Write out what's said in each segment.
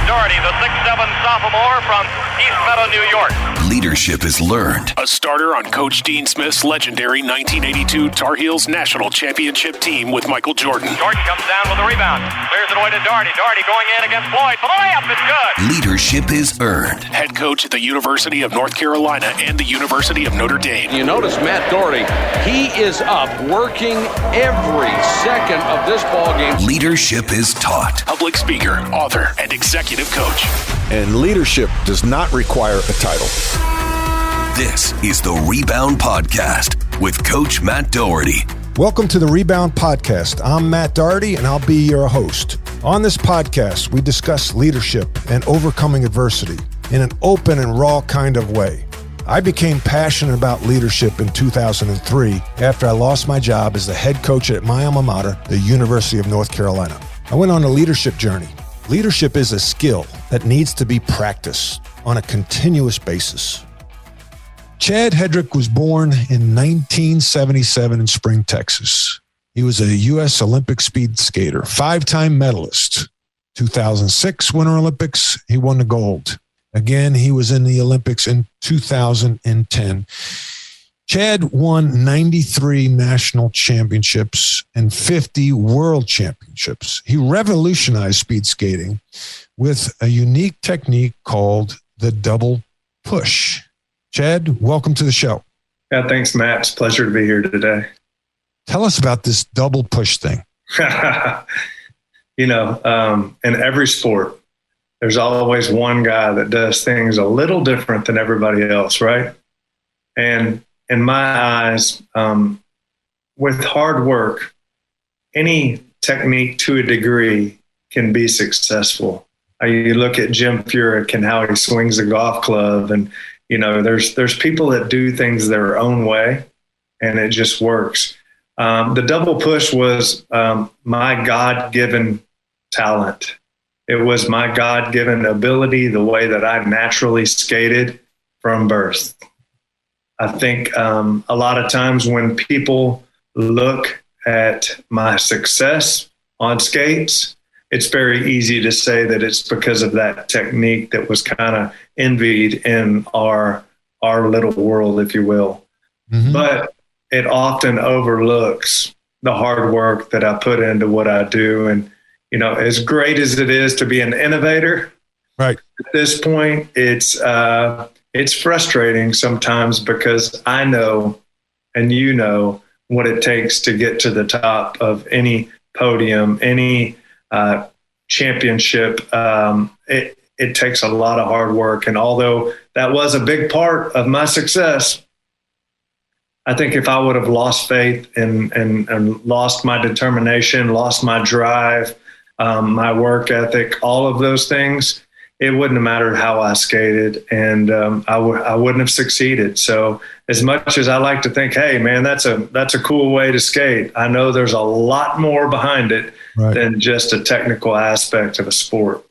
Doherty, the 6'7" sophomore from East Meadow, New York. Leadership is learned. A starter on Coach Dean Smith's legendary 1982 Tar Heels National Championship team with Michael Jordan. Jordan comes down with a rebound. Clears it away to Doherty. Doherty going in against Floyd for the layup. It's good. Leadership is earned. Head coach at the University of North Carolina and the University of Notre Dame. You notice Matt Doherty, he is up working every second of this ball game. Leadership is taught. Public speaker, author, and executive coach. And leadership does not require a title. This is the Rebound Podcast with Coach Matt Doherty. Welcome to the Rebound Podcast. I'm Matt Doherty, and I'll be your host. On this podcast, we discuss leadership and overcoming adversity in an open and raw kind of way. I became passionate about leadership in 2003 after I lost my job as the head coach at my alma mater, the University of North Carolina. I went on a leadership journey. Leadership is a skill that needs to be practiced on a continuous basis. Chad Hedrick was born in 1977 in Spring, Texas. He was a U.S. Olympic speed skater, 5-time medalist. 2006 Winter Olympics, he won the gold. Again, he was in the Olympics in 2010. Chad won 93 national championships and 50 world championships. He revolutionized speed skating with a unique technique called the double push. Chad, welcome to the show. Yeah, thanks, Matt. It's a pleasure to be here today. Tell us about this double push thing. In every sport, there's always one guy that does things a little different than everybody else, right? And in my eyes, with hard work, any technique to a degree can be successful. You look at Jim Furyk and how he swings a golf club, and there's people that do things their own way, and it just works. The double push was my God-given talent. It was my God-given ability, the way that I naturally skated from birth. I think a lot of times when people look at my success on skates, it's very easy to say that it's because of that technique that was kind of envied in our little world, if you will. Mm-hmm. But it often overlooks the hard work that I put into what I do. And, as great as it is to be an innovator, right, at this point, it's frustrating sometimes because I know, and what it takes to get to the top of any podium, any championship. It takes a lot of hard work. And although that was a big part of my success, I think if I would have lost faith and lost my determination, lost my drive, my work ethic, all of those things, it wouldn't have mattered how I skated, and I wouldn't have succeeded. So as much as I like to think, hey, man, that's a cool way to skate, I know there's a lot more behind it than just a technical aspect of a sport.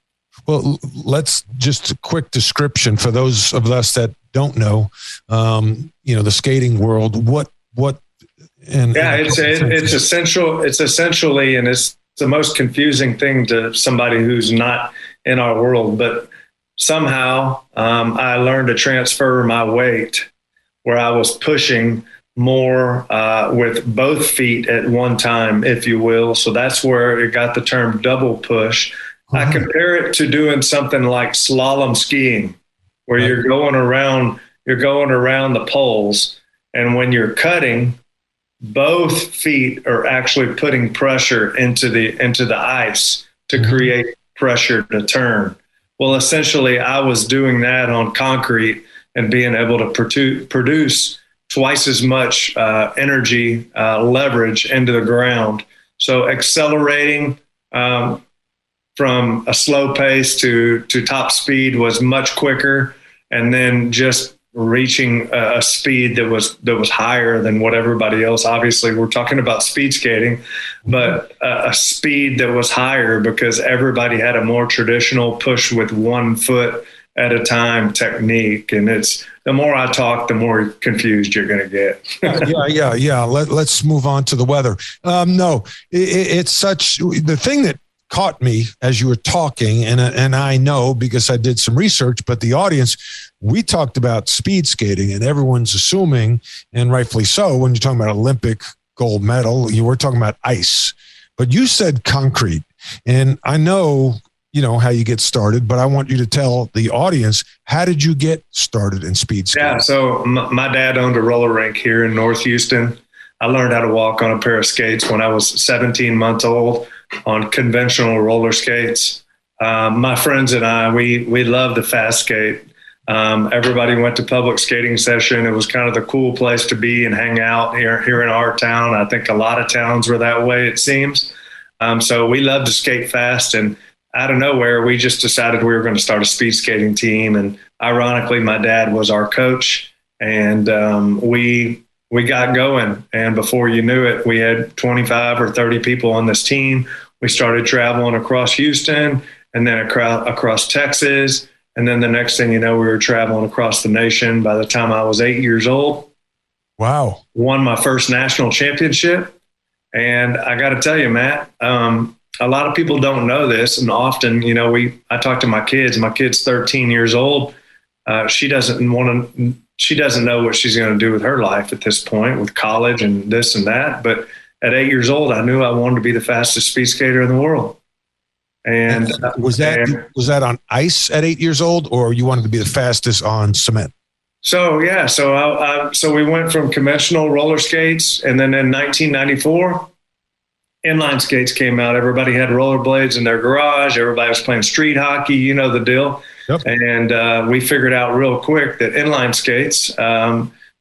Well, let's just a quick description for those of us that don't know, the skating world. It's essential. It's essentially, and it's the most confusing thing to somebody who's not in our world, but somehow I learned to transfer my weight where I was pushing more with both feet at one time, if you will. So that's where it got the term double push. I compare it to doing something like slalom skiing, where you're going around the poles, and when you're cutting, both feet are actually putting pressure into the ice to create pressure to turn. Well, essentially, I was doing that on concrete and being able to produce twice as much energy leverage into the ground. So accelerating from a slow pace to top speed was much quicker, and then just reaching a speed that was higher than what everybody else. Obviously, we're talking about speed skating, but a speed that was higher because everybody had a more traditional push with one foot at a time technique. And it's the more I talk, the more confused you're going to get. Yeah. Let's move on to the weather. It's such the thing that caught me as you were talking, and I know because I did some research, but the audience, we talked about speed skating, and everyone's assuming, and rightfully so, when you're talking about Olympic gold medal, you were talking about ice. But you said concrete, and I know, how you get started, but I want you to tell the audience, how did you get started in speed skating? Yeah, so my dad owned a roller rink here in North Houston. I learned how to walk on a pair of skates when I was 17 months old on conventional roller skates. My friends and I, we loved the fast skate. Everybody went to public skating session. It was kind of the cool place to be and hang out here in our town. I think a lot of towns were that way, it seems. So we loved to skate fast, and out of nowhere, we just decided we were going to start a speed skating team. And ironically, my dad was our coach, and we got going. And before you knew it, we had 25 or 30 people on this team. We started traveling across Houston and then across Texas. And then the next thing you know, we were traveling across the nation. By the time I was 8 years old, wow, won my first national championship. And I got to tell you, Matt, a lot of people don't know this. And often, I talk to my kids. My kid's 13 years old. She doesn't know what she's going to do with her life at this point with college and this and that. But at 8 years old, I knew I wanted to be the fastest speed skater in the world. And was that on ice at 8 years old, or you wanted to be the fastest on cement? So we went from conventional roller skates, and then in 1994, inline skates came out. Everybody had rollerblades in their garage. Everybody was playing street hockey. You know the deal. Yep. And we figured out real quick that inline skates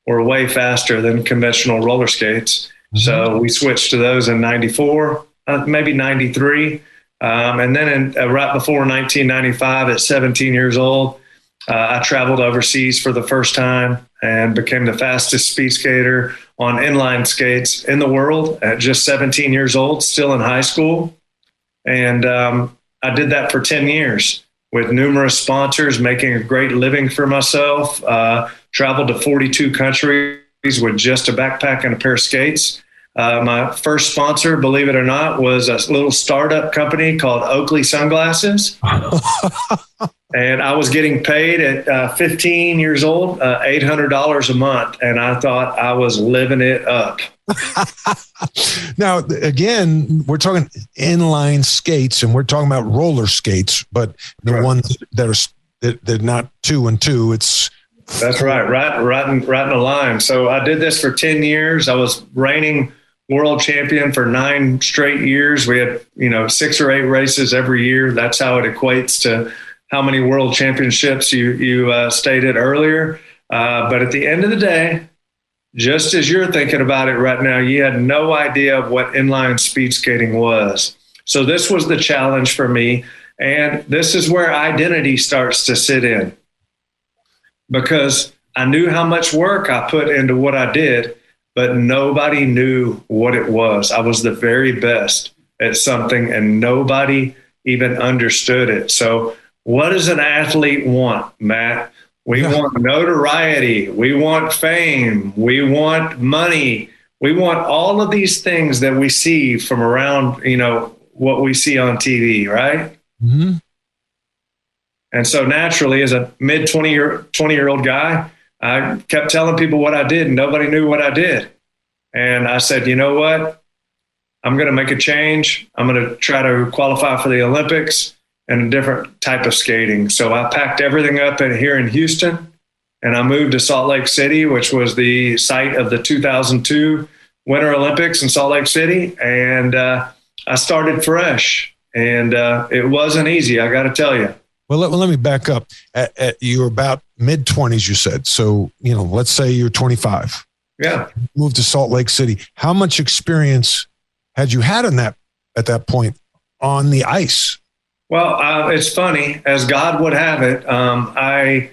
were way faster than conventional roller skates. Mm-hmm. So we switched to those in 94, maybe 93. And then right before 1995, at 17 years old, I traveled overseas for the first time and became the fastest speed skater on inline skates in the world at just 17 years old, still in high school. And I did that for 10 years with numerous sponsors, making a great living for myself, traveled to 42 countries with just a backpack and a pair of skates. My first sponsor, believe it or not, was a little startup company called Oakley Sunglasses. And I was getting paid at 15 years old, $800 a month. And I thought I was living it up. Now, again, we're talking inline skates and we're talking about roller skates, but the ones that they're not 2 and 2. That's right in the line. So I did this for 10 years. I was reigning world champion for 9 straight years. We had, 6 or 8 races every year. That's how it equates to how many world championships you stated earlier. But at the end of the day, just as you're thinking about it right now, you had no idea of what inline speed skating was. So this was the challenge for me. And this is where identity starts to sit in, because I knew how much work I put into what I did, but nobody knew what it was. I was the very best at something and nobody even understood it. So what does an athlete want, Matt? We want notoriety. We want fame. We want money. We want all of these things that we see from around, what we see on TV, right? Mm-hmm. And so naturally, as a mid 20-year-old guy, I kept telling people what I did and nobody knew what I did. And I said, you know what? I'm going to make a change. I'm going to try to qualify for the Olympics and a different type of skating. So I packed everything up here in Houston and I moved to Salt Lake City, which was the site of the 2002 Winter Olympics in Salt Lake City. And I started fresh, and it wasn't easy, I got to tell you. Well, let me back up. You were about mid-20s, you said. So, let's say you're 25. Yeah. Moved to Salt Lake City. How much experience had you had at that point on the ice? Well, it's funny, as God would have it. I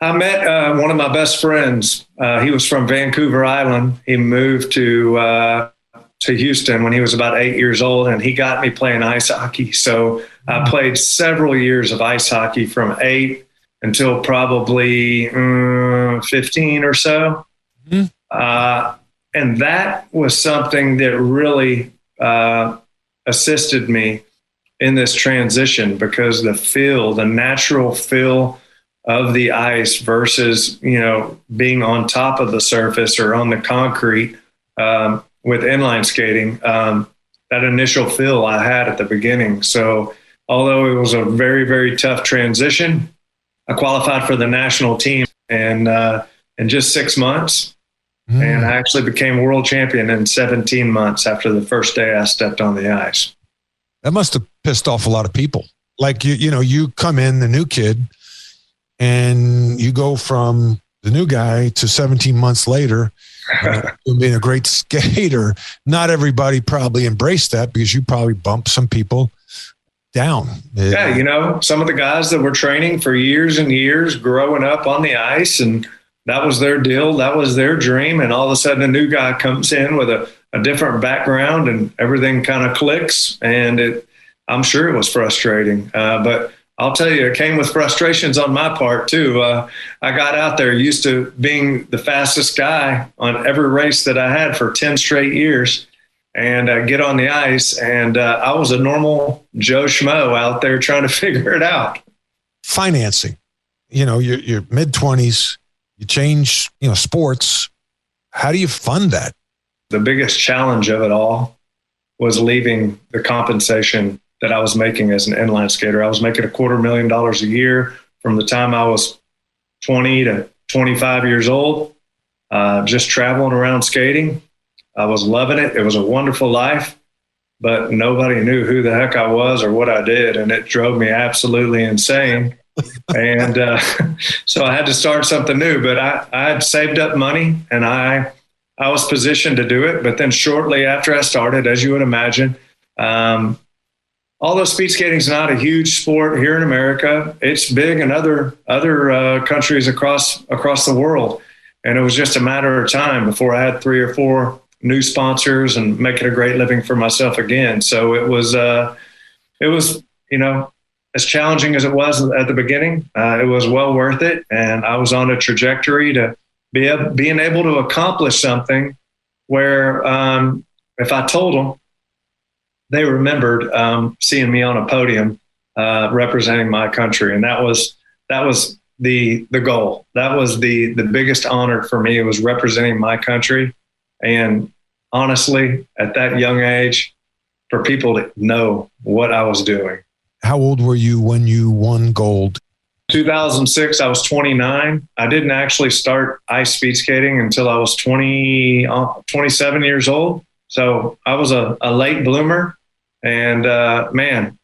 met one of my best friends. He was from Vancouver Island. He moved to Houston when he was about 8 years old, and he got me playing ice hockey. So I played several years of ice hockey from 8 until probably 15 or so. Mm-hmm. And that was something that really assisted me in this transition because the natural feel of the ice versus, being on top of the surface or on the concrete with inline skating, that initial feel I had at the beginning. So although it was a very, very tough transition, I qualified for the national team in just 6 months. And I actually became world champion in 17 months after the first day I stepped on the ice. That must have pissed off a lot of people. Like, you come in, the new kid, and you go from the new guy to 17 months later being a great skater. Not everybody probably embraced that because you probably bumped some people down. Yeah, some of the guys that were training for years and years growing up on the ice, and that was their deal. That was their dream. And all of a sudden a new guy comes in with a different background and everything kind of clicks. And I'm sure it was frustrating. But I'll tell you, it came with frustrations on my part too. I got out there used to being the fastest guy on every race that I had for 10 straight years and get on the ice. And I was a normal Joe Schmo out there trying to figure it out. Financing, your mid-20s, you change, sports. How do you fund that? The biggest challenge of it all was leaving the compensation that I was making as an inline skater. I was making $250,000 a year from the time I was 20 to 25 years old, just traveling around skating. I was loving it. It was a wonderful life, but nobody knew who the heck I was or what I did. And it drove me absolutely insane. And so I had to start something new, but I had saved up money and I was positioned to do it. But then shortly after I started, as you would imagine, although speed skating is not a huge sport here in America, it's big in other countries across the world. And it was just a matter of time before I had 3 or 4 new sponsors and making a great living for myself again. So it was as challenging as it was at the beginning, it was well worth it. And I was on a trajectory to being able to accomplish something where if I told them, they remembered seeing me on a podium representing my country. And that was the goal. That was the biggest honor for me. It was representing my country. And honestly, at that young age, for people to know what I was doing. How old were you when you won gold? 2006, I was 29. I didn't actually start ice speed skating until I was 27 years old. So I was a late bloomer. And man,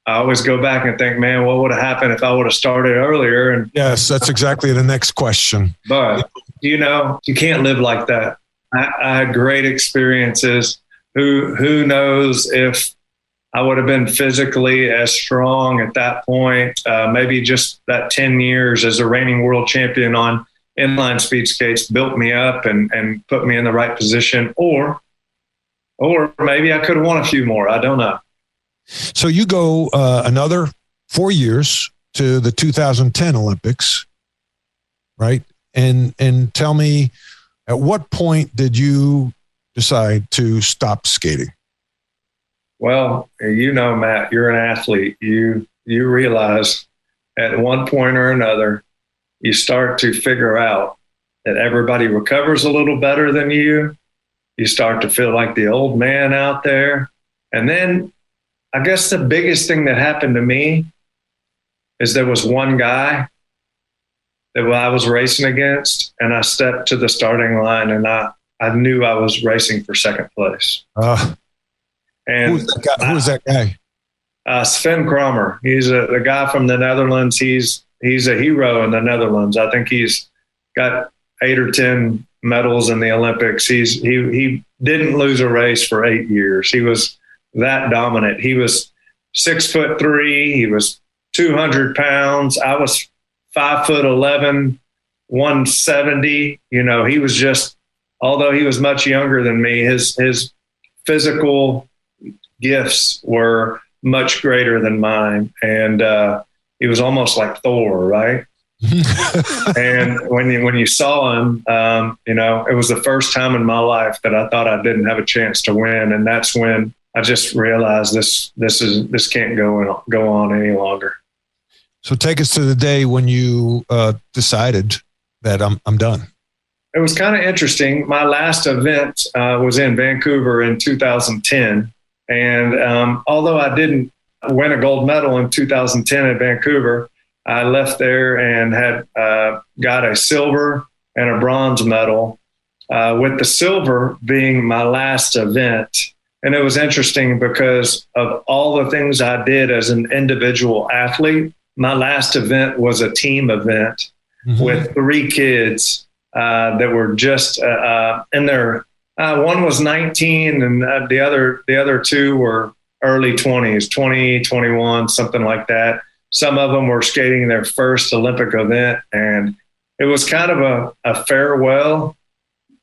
I always go back and think, man, what would have happened if I would have started earlier? And yes, that's exactly the next question. But, you can't live like that. I had great experiences. Who knows if I would have been physically as strong at that point, maybe just that 10 years as a reigning world champion on inline speed skates built me up and put me in the right position. Or maybe I could have won a few more. I don't know. So you go another 4 years to the 2010 Olympics, right? And tell me, at what point did you decide to stop skating? Well, Matt, you're an athlete. You realize at one point or another, you start to figure out that everybody recovers a little better than you. You start to feel like the old man out there. And then I guess the biggest thing that happened to me is there was one guy that I was racing against, and I stepped to the starting line and I knew I was racing for second place. And who was that guy? Sven Kramer. He's a guy from the Netherlands. He's a hero in the Netherlands. I think he's got 8 or 10 medals in the Olympics. He didn't lose a race for 8 years. He was that dominant. He was 6'3". He was 200 pounds. I was 5'11", 170. He was just, although he was much younger than me, his physical gifts were much greater than mine. And he was almost like Thor, right? And when you saw him, it was the first time in my life that I thought I didn't have a chance to win. And that's when I just realized this can't go on any longer. So take us to the day when you decided that I'm done. It was kind of interesting. My last event was in Vancouver in 2010. And although I didn't win a gold medal in 2010 in Vancouver, I left there and had got a silver and a bronze medal, with the silver being my last event. And it was interesting because of all the things I did as an individual athlete. My last event was a team event with 3 kids that were just in their one was 19 and the other 2 were early 20s, 20, 21, something like that. Some of them were skating their first Olympic event, and it was kind of a farewell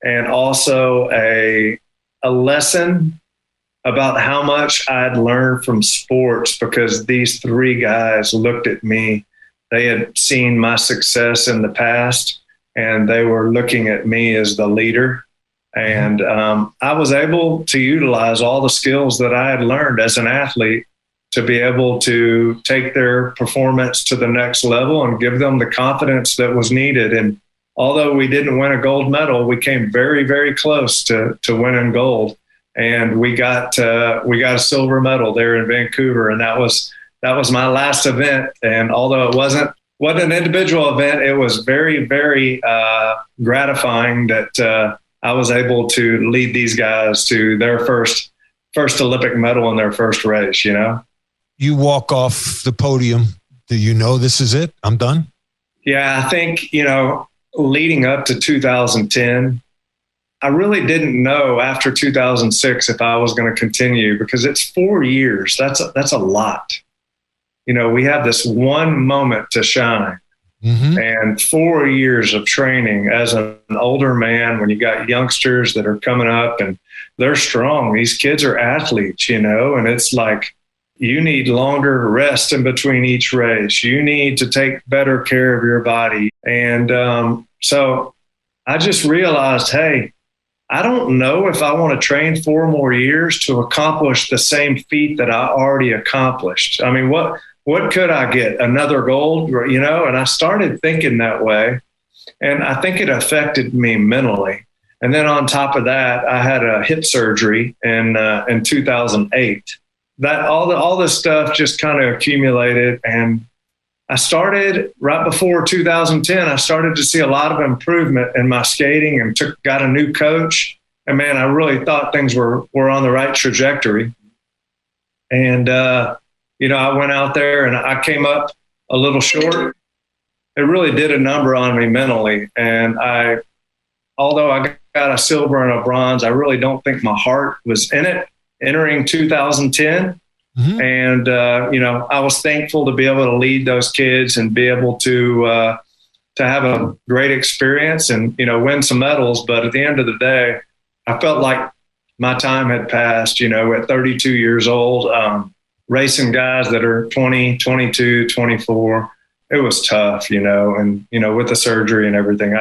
and also a lesson about how much I'd learned from sports, because these 3 guys looked at me. They had seen my success in the past, and they were looking at me as the leader. And I was able to utilize all the skills that I had learned as an athlete to be able to take their performance to the next level and give them the confidence that was needed. And although we didn't win a gold medal, we came very, very close to winning gold. And we got a silver medal there in Vancouver. And that was my last event. And although it wasn't an individual event, it was very, very gratifying that I was able to lead these guys to their first Olympic medal in their first race, you know? You walk off the podium. Do you know this is it? I'm done? Yeah, I think, leading up to 2010, I really didn't know after 2006 if I was going to continue, because it's 4 years. That's a lot. We have this one moment to shine. And 4 years of training as an older man, when you got youngsters that are coming up and they're strong. These kids are athletes, and it's like you need longer rest in between each race. You need to take better care of your body. And so I just realized, hey, I don't know if I want to train 4 more years to accomplish the same feat that I already accomplished. I mean, what could I get? Another gold, And I started thinking that way. And I think it affected me mentally. And then on top of that, I had a hip surgery in 2008. That all this stuff just kind of accumulated. And I started right before 2010, I started to see a lot of improvement in my skating and got a new coach. And man, I really thought things were on the right trajectory. And, I went out there and I came up a little short. It really did a number on me mentally. And although I got a silver and a bronze, I really don't think my heart was in it entering 2010. And, I was thankful to be able to lead those kids and be able to have a great experience and, win some medals. But at the end of the day, I felt like my time had passed, at 32 years old. Racing guys that are 20, 22, 24. It was tough, and, with the surgery and everything,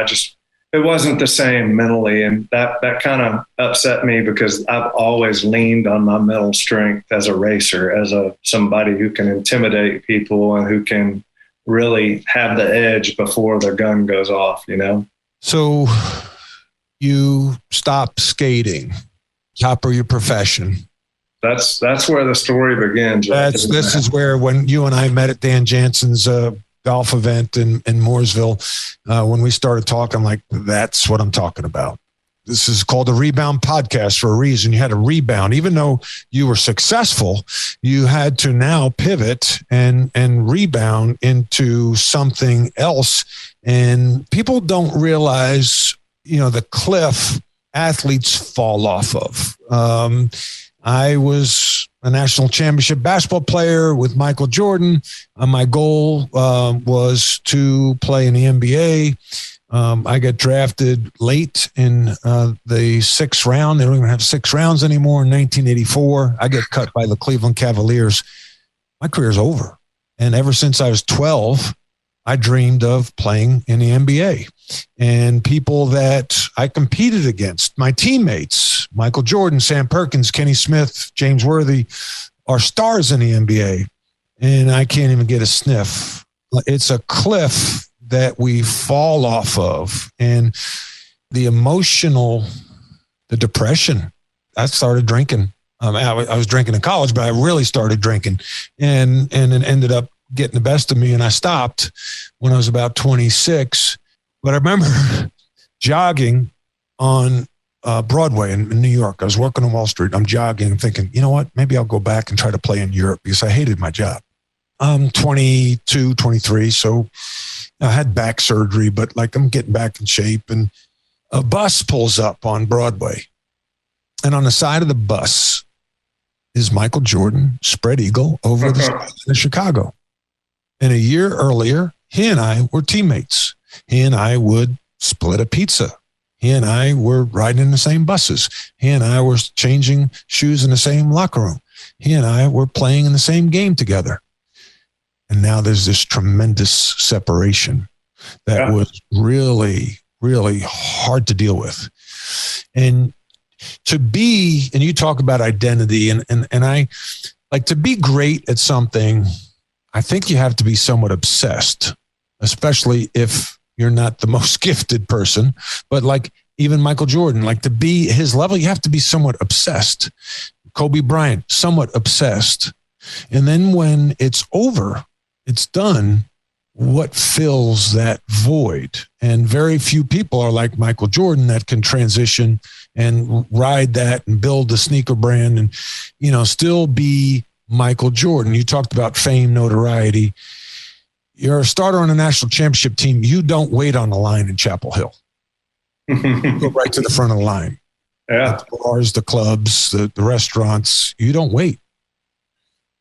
it wasn't the same mentally. And that kind of upset me, because I've always leaned on my mental strength as a racer, as somebody who can intimidate people and who can really have the edge before the gun goes off, So you stop skating, top of your profession. That's where the story begins. This is where, when you and I met at Dan Jansen's golf event in Mooresville, when we started talking, I'm like, that's what I'm talking about. This is called the Rebound podcast for a reason. You had to rebound. Even though you were successful, you had to now pivot and rebound into something else. And people don't realize, the cliff athletes fall off of. I was a national championship basketball player with Michael Jordan. My goal was to play in the NBA. I got drafted late in the 6th round. They don't even have 6 rounds anymore. In 1984, I get cut by the Cleveland Cavaliers. My career's over. And ever since I was 12, I dreamed of playing in the NBA. And people that I competed against, my teammates, Michael Jordan, Sam Perkins, Kenny Smith, James Worthy, are stars in the NBA. And I can't even get a sniff. It's a cliff that we fall off of. And the emotional, the depression, I started drinking. I was drinking in college, but I really started drinking. And it ended up getting the best of me. And I stopped when I was about 26. But I remember jogging on Broadway in New York. I was working on Wall Street. I'm jogging. I'm thinking, you know what? Maybe I'll go back and try to play in Europe because I hated my job. I'm 22, 23. So I had back surgery, but like I'm getting back in shape. And a bus pulls up on Broadway. And on the side of the bus is Michael Jordan, spread eagle over the side of Chicago. And a year earlier, he and I were teammates. He and I would split a pizza. He and I were riding in the same buses. He and I were changing shoes in the same locker room. He and I were playing in the same game together. And now there's this tremendous separation that was really, really hard to deal with. And to be, and you talk about identity, and I like to be great at something, I think you have to be somewhat obsessed, especially if you're not the most gifted person. But like even Michael Jordan, like to be his level, you have to be somewhat obsessed. Kobe Bryant, somewhat obsessed. And then when it's over, it's done, what fills that void? And very few people are like Michael Jordan that can transition and ride that and build a sneaker brand and, you know, still be Michael Jordan. You talked about fame, notoriety. You're a starter on a national championship team. You don't wait on the line in Chapel Hill. You go right to the front of the line. Yeah. The bars, the clubs, the restaurants. You don't wait.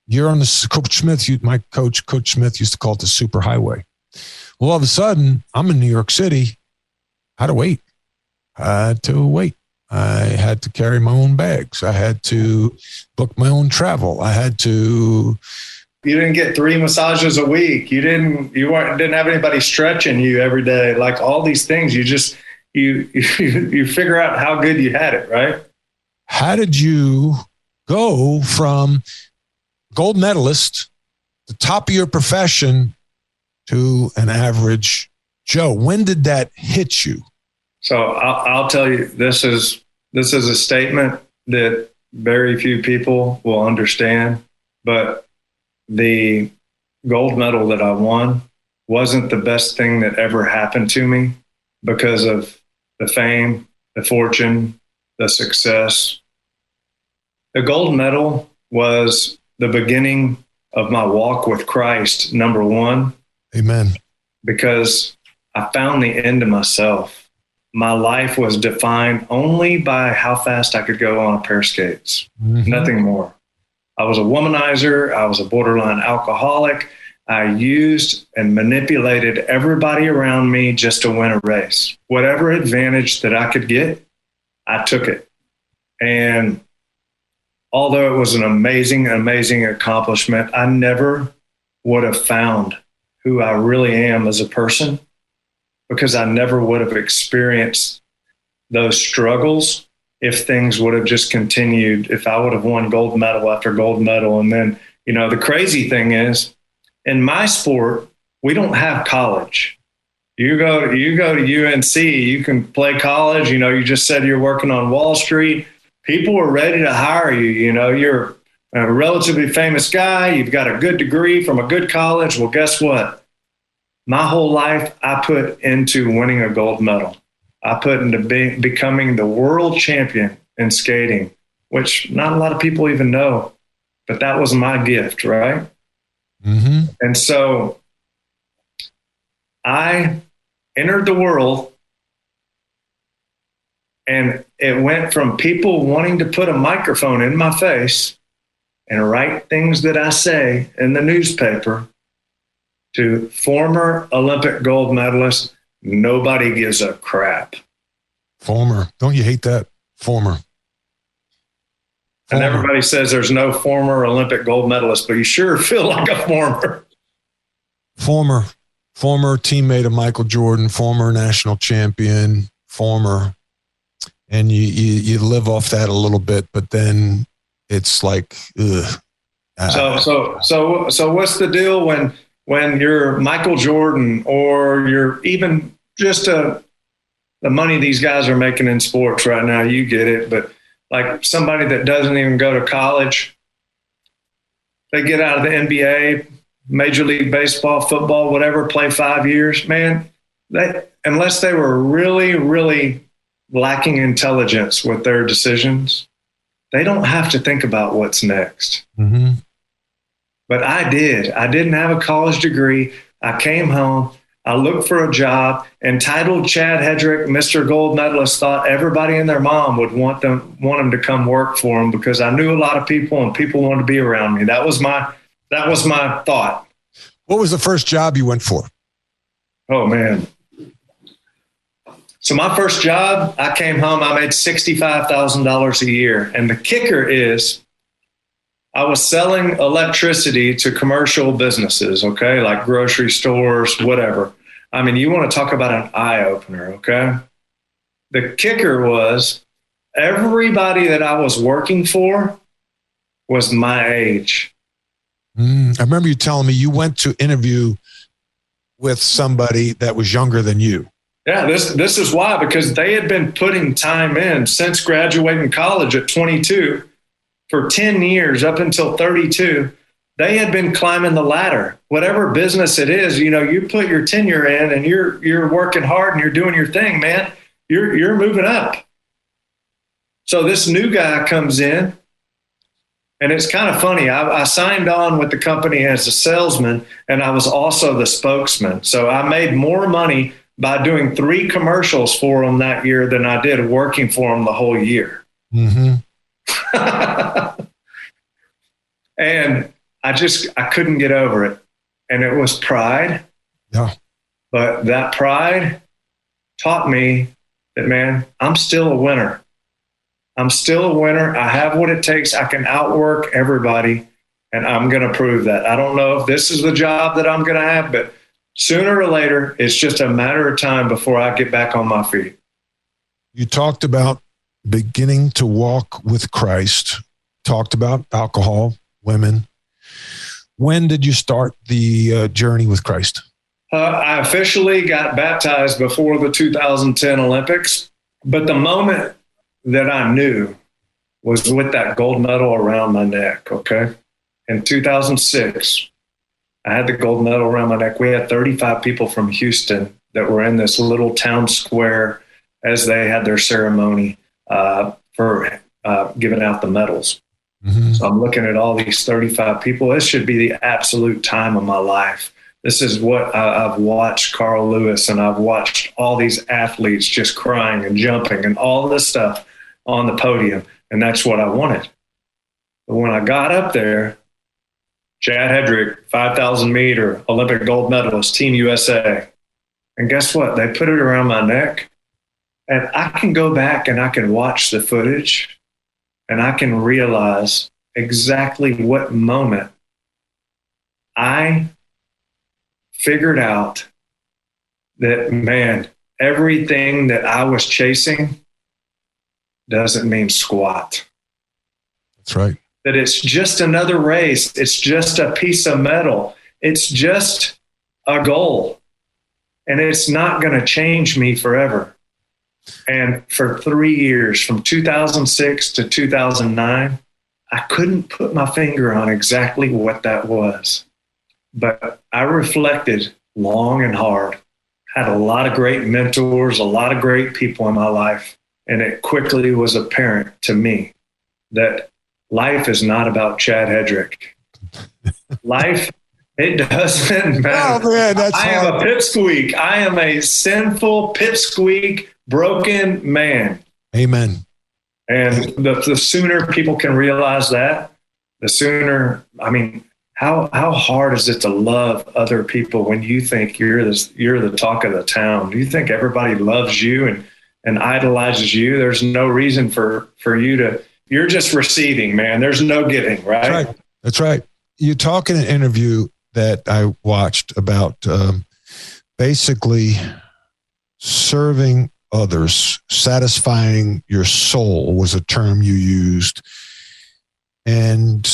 You're on the Coach Smith. My coach, Coach Smith, used to call it the super highway. Well, all of a sudden, I'm in New York City. I had to wait. I had to carry my own bags. I had to book my own travel. I had to. You didn't get 3 massages a week. You didn't have anybody stretching you every day. Like all these things, you just you figure out how good you had it, right? How did you go from gold medalist, the top of your profession, to an average Joe? When did that hit you? So I'll tell you, this is a statement that very few people will understand, but the gold medal that I won wasn't the best thing that ever happened to me because of the fame, the fortune, the success. The gold medal was the beginning of my walk with Christ, number one. Amen. Because I found the end of myself. My life was defined only by how fast I could go on a pair of skates, nothing more. I was a womanizer. I was a borderline alcoholic. I used and manipulated everybody around me just to win a race. Whatever advantage that I could get, I took it. And although it was an amazing, amazing accomplishment, I never would have found who I really am as a person because I never would have experienced those struggles if things would have just continued, if I would have won gold medal after gold medal. And then, you know, the crazy thing is, in my sport, we don't have college. You go to UNC, you can play college. You know, you just said you're working on Wall Street. People are ready to hire you. You know, you're a relatively famous guy. You've got a good degree from a good college. Well, guess what? My whole life, I put into winning a gold medal. I put into becoming the world champion in skating, which not a lot of people even know, but that was my gift, right? Mm-hmm. And so I entered the world, and it went from people wanting to put a microphone in my face and write things that I say in the newspaper to former Olympic gold medalist. Nobody gives a crap. Former. Don't you hate that? Former. And everybody says there's no former Olympic gold medalist, but you sure feel like a former. former teammate of Michael Jordan, former national champion, and you live off that a little bit, but then it's like, ugh. So what's the deal when you're Michael Jordan, or you're even just the money these guys are making in sports right now? You get it, but like somebody that doesn't even go to college, they get out of the NBA, Major League Baseball, football, whatever, play 5 years, man. Unless they were really, really lacking intelligence with their decisions, they don't have to think about what's next. Mm-hmm. But I did. I didn't have a college degree. I came home. I looked for a job. Entitled Chad Hedrick, Mr. Gold Medalist, thought everybody and their mom would want them to come work for him because I knew a lot of people and people wanted to be around me. That was my thought. What was the first job you went for? Oh, man. So my first job, I came home, I made $65,000 a year. And the kicker is I was selling electricity to commercial businesses, okay, like grocery stores, whatever. I mean, you want to talk about an eye-opener, okay? The kicker was everybody that I was working for was my age. I remember you telling me you went to interview with somebody that was younger than you. Yeah, this is why, because they had been putting time in since graduating college at 22 for 10 years up until 32. They had been climbing the ladder. Whatever business it is, you put your tenure in and you're working hard and you're doing your thing, man. You're moving up. So this new guy comes in, and it's kind of funny. I signed on with the company as a salesman, and I was also the spokesman. So I made more money by doing 3 commercials for them that year than I did working for them the whole year. Mm-hmm. And I couldn't get over it. And it was pride. Yeah. But that pride taught me that, man, I'm still a winner. I'm still a winner. I have what it takes. I can outwork everybody, and I'm going to prove that. I don't know if this is the job that I'm going to have, but sooner or later, it's just a matter of time before I get back on my feet. You talked about beginning to walk with Christ, talked about alcohol, women. When did you start the journey with Christ? I officially got baptized before the 2010 Olympics, but the moment that I knew was with that gold medal around my neck, okay? In 2006, I had the gold medal around my neck. We had 35 people from Houston that were in this little town square as they had their ceremony for giving out the medals. Mm-hmm. So I'm looking at all these 35 people. This should be the absolute time of my life. This is what I've watched Carl Lewis, and I've watched all these athletes just crying and jumping and all this stuff on the podium. And that's what I wanted. But when I got up there, Chad Hedrick, 5,000 meter, Olympic gold medalist, Team USA. And guess what? They put it around my neck. And I can go back and I can watch the footage and I can realize exactly what moment I figured out that, man, everything that I was chasing doesn't mean squat. That's right. That it's just another race. It's just a piece of metal. It's just a goal. And it's not going to change me forever. And for 3 years, from 2006 to 2009, I couldn't put my finger on exactly what that was. But I reflected long and hard, had a lot of great mentors, a lot of great people in my life. And it quickly was apparent to me that life is not about Chad Hedrick. Life, it doesn't matter. Oh, man, that's I am a pipsqueak. I am a sinful pipsqueak, broken man. Amen. And the sooner people can realize that, the sooner, I mean, how hard is it to love other people when you think you're the talk of the town? Do you think everybody loves you and idolizes you? There's no reason for you to, you're just receiving, man. There's no giving, right? That's right. You talk in an interview that I watched about basically serving others, satisfying your soul was a term you used. And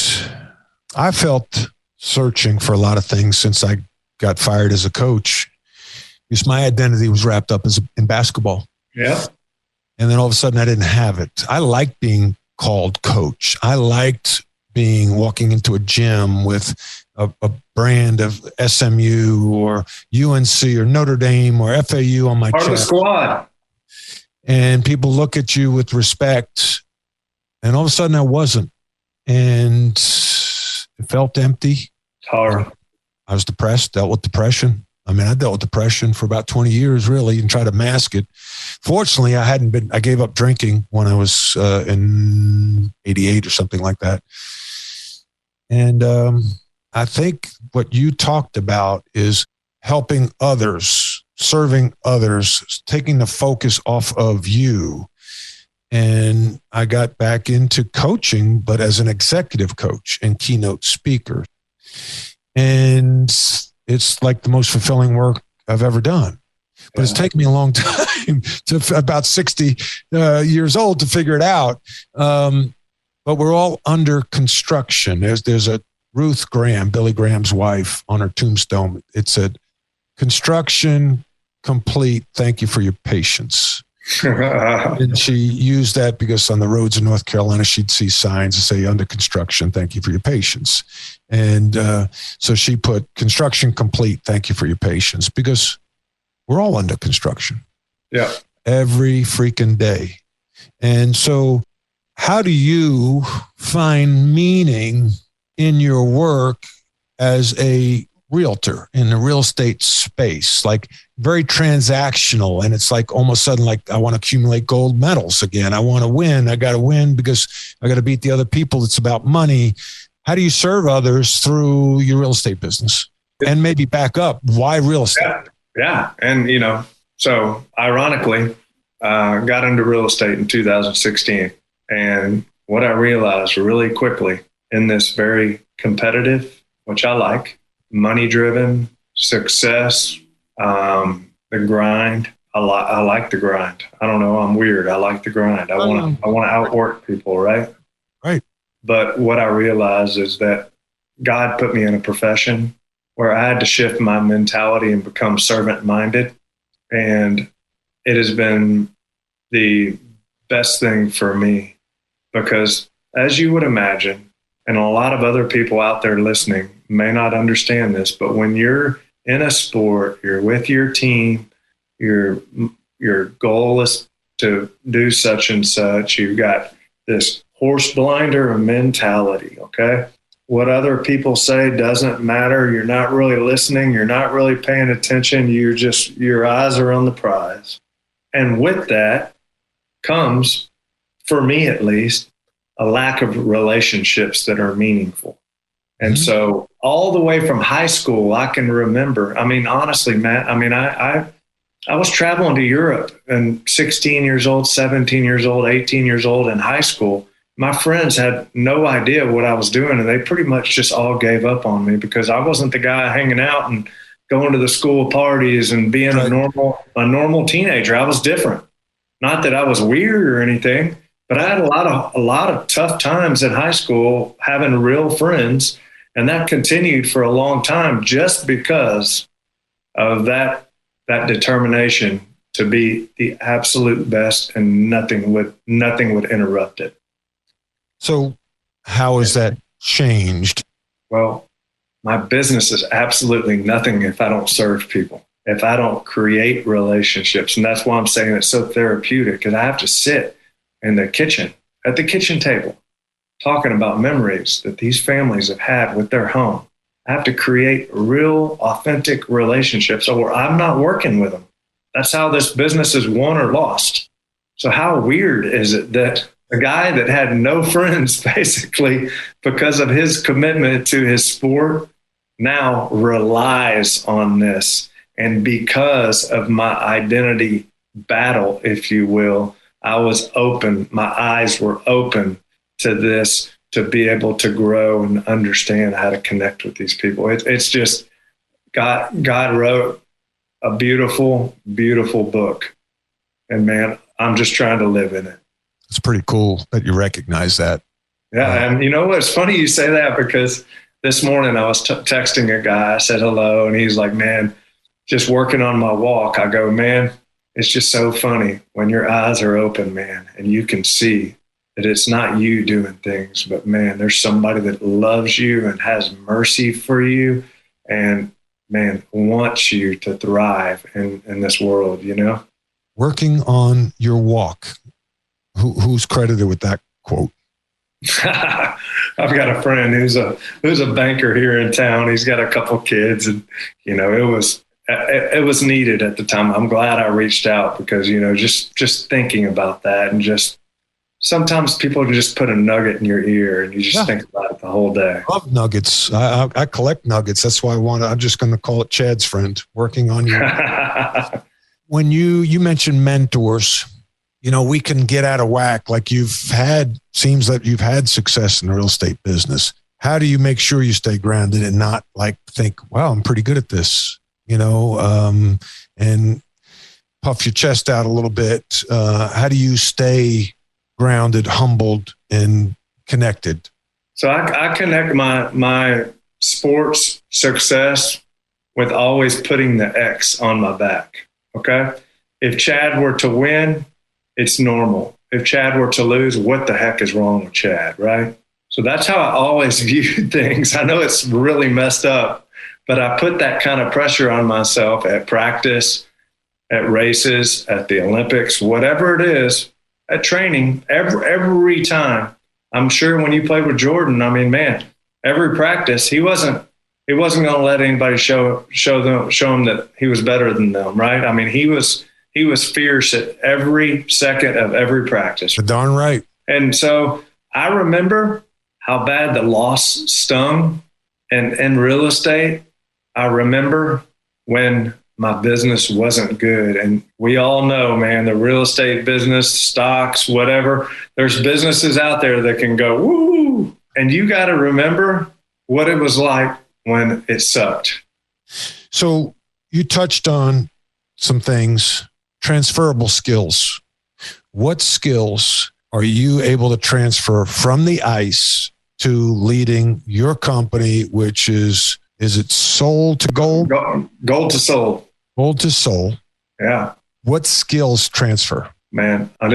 I felt searching for a lot of things since I got fired as a coach, because my identity was wrapped up in basketball. Yeah. And then all of a sudden I didn't have it. I liked being called coach. I liked walking into a gym with a brand of SMU or UNC or Notre Dame or FAU on my Part chest. of the squad. And people look at you with respect. And all of a sudden I wasn't. And it felt empty. It's hard. I was depressed, dealt with depression. I dealt with depression for about 20 years, really, and tried to mask it. Fortunately, I gave up drinking when I was in 88 or something like that. And I think what you talked about is helping others, serving others, taking the focus off of you. And I got back into coaching, but as an executive coach and keynote speaker. And it's like the most fulfilling work I've ever done. But it's taken me a long time, to about 60 years old, to figure it out. But we're all under construction. There's a Ruth Graham, Billy Graham's wife, on her tombstone. It said, "Construction complete. Thank you for your patience." And she used that because on the roads in North Carolina, she'd see signs that say, "Under construction. Thank you for your patience." And so she put, "Construction complete. Thank you for your patience," because we're all under construction. Yeah. Every freaking day. And so how do you find meaning in your work as a realtor in the real estate space? Like, very transactional. And it's like almost sudden, like, I want to accumulate gold medals again. I want to win. I got to win because I got to beat the other people. It's about money. How do you serve others through your real estate business? And maybe back up, why real estate? Yeah. And, so ironically, got into real estate in 2016. And what I realized really quickly in this very competitive, which I like, money-driven, success, the grind. I like the grind. I don't know. I'm weird. I like the grind. I want to outwork people, right? Right. But what I realized is that God put me in a profession where I had to shift my mentality and become servant-minded. And it has been the best thing for me because, as you would imagine, and a lot of other people out there listening may not understand this, but when you're in a sport, you're with your team, your goal is to do such and such, you've got this horse blinder mentality, okay? What other people say doesn't matter. You're not really listening. You're not really paying attention. Your eyes are on the prize. And with that comes, for me at least, a lack of relationships that are meaningful. And so all the way from high school, I can remember, honestly, Matt, I was traveling to Europe and 16 years old, 17 years old, 18 years old in high school. My friends had no idea what I was doing, and they pretty much just all gave up on me because I wasn't the guy hanging out and going to the school parties and being a normal teenager. I was different. Not that I was weird or anything, but I had a lot of tough times in high school having real friends, and that continued for a long time just because of that determination to be the absolute best, and nothing would interrupt it. So how has that changed? Well, my business is absolutely nothing if I don't serve people, if I don't create relationships. And that's why I'm saying it's so therapeutic, because I have to sit in the kitchen, at the kitchen table, talking about memories that these families have had with their home. I have to create real, authentic relationships, or I'm not working with them. That's how this business is won or lost. So how weird is it that a guy that had no friends, basically, because of his commitment to his sport, now relies on this. And because of my identity battle, if you will, I was open. My eyes were open to this, to be able to grow and understand how to connect with these people. It's just God wrote a beautiful, beautiful book. And man, I'm just trying to live in it. It's pretty cool that you recognize that. Yeah. And you know what? It's funny you say that, because this morning I was texting a guy. I said hello, and he's like, man, just working on my walk. I go, man, it's just so funny when your eyes are open, man, and you can see that it's not you doing things, but man, there's somebody that loves you and has mercy for you and, man, wants you to thrive in this world, you know? Working on your walk. Who's credited with that quote? I've got a friend who's a banker here in town. He's got a couple kids, and, you know, it was needed at the time. I'm glad I reached out, because, you know, just thinking about that, and just sometimes people just put a nugget in your ear and you just think about it the whole day. I love nuggets. I collect nuggets. That's why I'm just going to call it Chad's friend, working on you. When you mentioned mentors, you know, we can get out of whack. Like seems that you've had success in the real estate business. How do you make sure you stay grounded and not like think, wow, I'm pretty good at this, you know, and puff your chest out a little bit. How do you stay grounded, humbled, and connected? So I connect my sports success with always putting the X on my back. Okay. If Chad were to win, it's normal. If Chad were to lose, what the heck is wrong with Chad, right? So that's how I always view things. I know it's really messed up, but I put that kind of pressure on myself at practice, at races, at the Olympics, whatever it is, at training, every time. I'm sure when you played with Jordan, I mean, man, every practice, he wasn't going to let anybody show him that he was better than them, right? I mean, he was fierce at every second of every practice. You're darn right. And so I remember how bad the loss stung. And in real estate, I remember when my business wasn't good. And we all know, man, the real estate business, stocks, whatever, there's businesses out there that can go, woo. And you got to remember what it was like when it sucked. So you touched on some things, transferable skills. What skills are you able to transfer from the ice to leading your company, which is it soul to gold? Gold to soul. Gold to soul. Yeah. What skills transfer? Man, I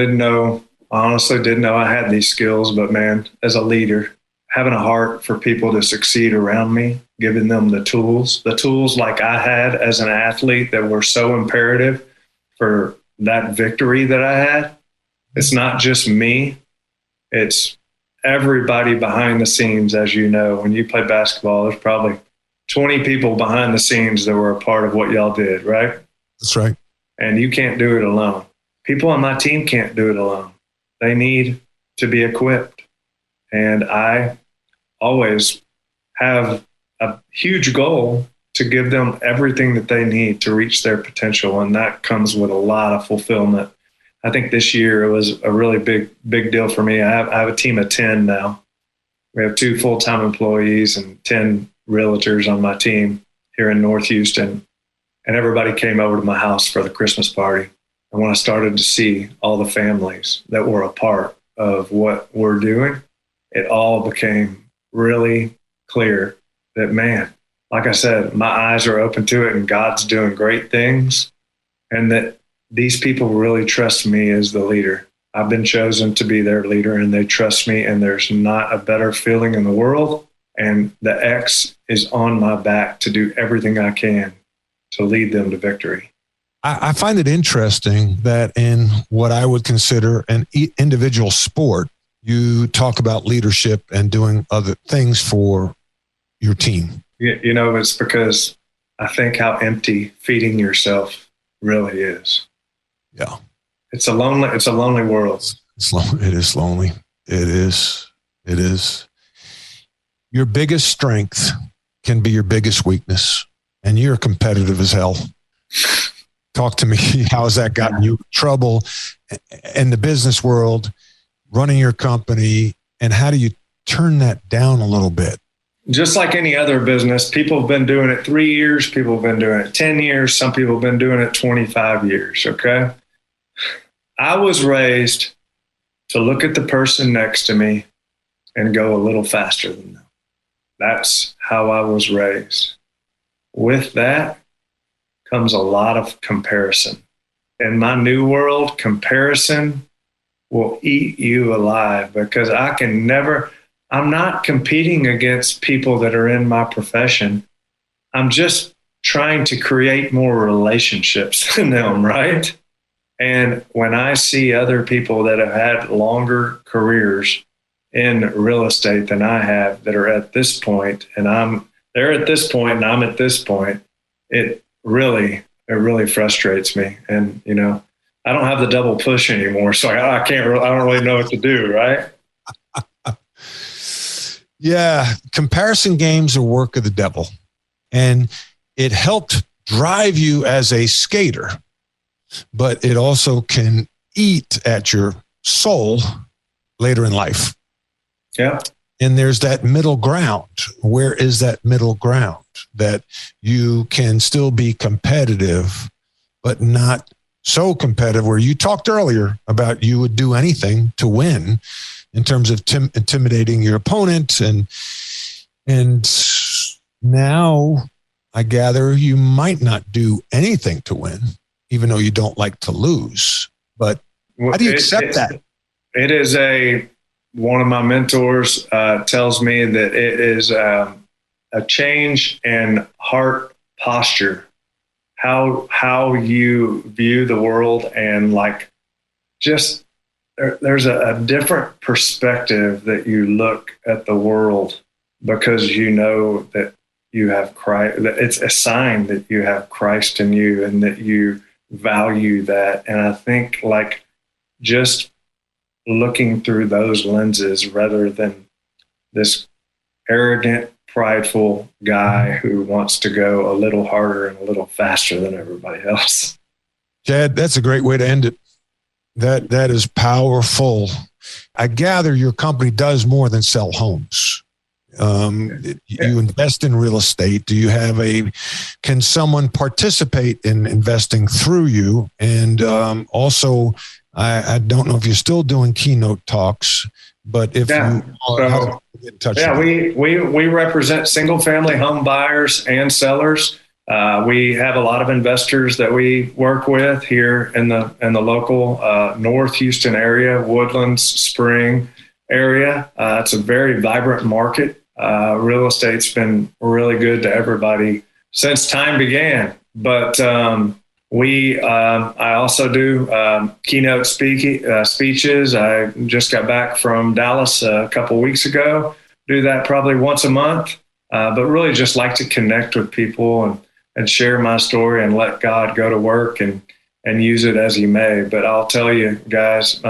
honestly didn't know I had these skills, but man, as a leader, having a heart for people to succeed around me, giving them the tools like I had as an athlete that were so imperative for that victory that I had. It's not just me. It's everybody behind the scenes. As you know, when you play basketball, there's probably 20 people behind the scenes that were a part of what y'all did, right? That's right. And you can't do it alone. People on my team can't do it alone. They need to be equipped. And I always have a huge goal to give them everything that they need to reach their potential. And that comes with a lot of fulfillment. I think this year it was a really big deal for me. I have a team of 10 now. We have 2 full-time employees and 10 realtors on my team here in North Houston. And everybody came over to my house for the Christmas party. And when I started to see all the families that were a part of what we're doing, it all became really clear that, man, like I said, my eyes are open to it and God's doing great things. And that these people really trust me as the leader. I've been chosen to be their leader and they trust me, and there's not a better feeling in the world. And the X is on my back to do everything I can to lead them to victory. I find it interesting that in what I would consider an individual sport, you talk about leadership and doing other things for your team. You know, it's because I think how empty feeding yourself really is. Yeah. It's a lonely world. It is lonely. It is. Your biggest strength can be your biggest weakness, and you're competitive as hell. Talk to me. How has that gotten you in trouble in the business world, running your company, and how do you turn that down a little bit? just like any other business, people have been doing it 3 years. People have been doing it 10 years. Some people have been doing it 25 years. Okay. I was raised to look at the person next to me and go a little faster than them. That's how I was raised. With that comes a lot of comparison. In my new world, comparison will eat you alive, because I'm not competing against people that are in my profession. I'm just trying to create more relationships than them, right? And when I see other people that have had longer careers in real estate than I have, that are at this point, and they're at this point and I'm at this point, it really frustrates me. And, I don't have the double push anymore, so I don't really know what to do, right? Yeah, comparison games are work of the devil. And it helped drive you as a skater, but it also can eat at your soul later in life. Yeah. And there's that middle ground. Where is that middle ground that you can still be competitive, but not so competitive, where you talked earlier about you would do anything to win in terms of intimidating your opponent. And now I ate you might not do anything to win, even though you don't like to lose. But how do you accept that? It is one of my mentors tells me that it is a change in heart posture, how you view the world, and there's a different perspective that you look at the world, because you know that you have Christ. That it's a sign that you have Christ in you, and that you value that. And I think just looking through those lenses, rather than this arrogant, prideful guy who wants to go a little harder and a little faster than everybody else. Chad, that's a great way to end it. That is powerful. I gather your company does more than sell homes. You invest in real estate. Do you can someone participate in investing through you? And also, I don't know if you're still doing keynote talks, but if you are, how do we get in touch with you? we represent single family home buyers and sellers. We have a lot of investors that we work with here in the local North Houston area, Woodlands, Spring area. It's a very vibrant market. Real estate's been really good to everybody since time began. But I also do keynote speeches. I just got back from Dallas a couple of weeks ago. Do that probably once a month, but really just like to connect with people and share my story and let God go to work and use it as he may. But I'll tell you guys,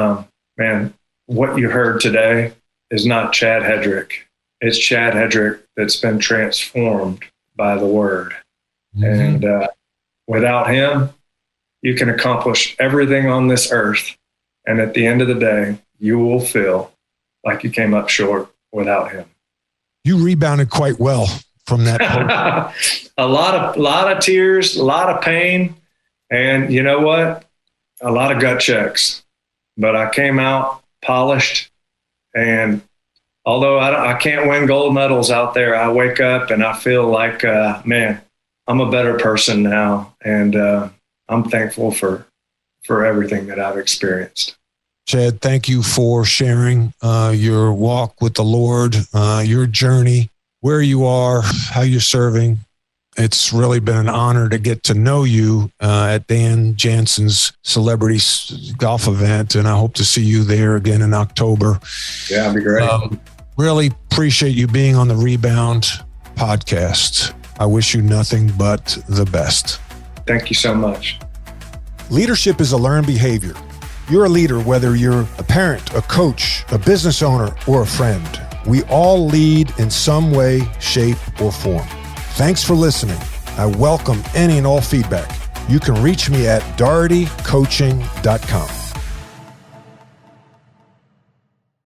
man, what you heard today is not Chad Hedrick. It's Chad Hedrick that's been transformed by the word. Mm-hmm. And without him, you can accomplish everything on this earth. And at the end of the day, you will feel like you came up short without him. You rebounded quite well from that. A lot of tears, a lot of pain. And you know what? A lot of gut checks. But I came out polished. And although I can't win gold medals out there, I wake up and I feel like, man, I'm a better person now. And I'm thankful for everything that I've experienced. Chad, thank you for sharing your walk with the Lord, your journey, where you are, how you're serving. It's really been an honor to get to know you at Dan Jansen's celebrity golf event, and I hope to see you there again in October. Yeah, it'd be great. Really appreciate you being on the Rebound podcast. I wish you nothing but the best. Thank you so much. Leadership is a learned behavior. You're a leader, whether you're a parent, a coach, a business owner, or a friend. We all lead in some way, shape, or form. Thanks for listening. I welcome any and all feedback. You can reach me at dohertycoaching.com.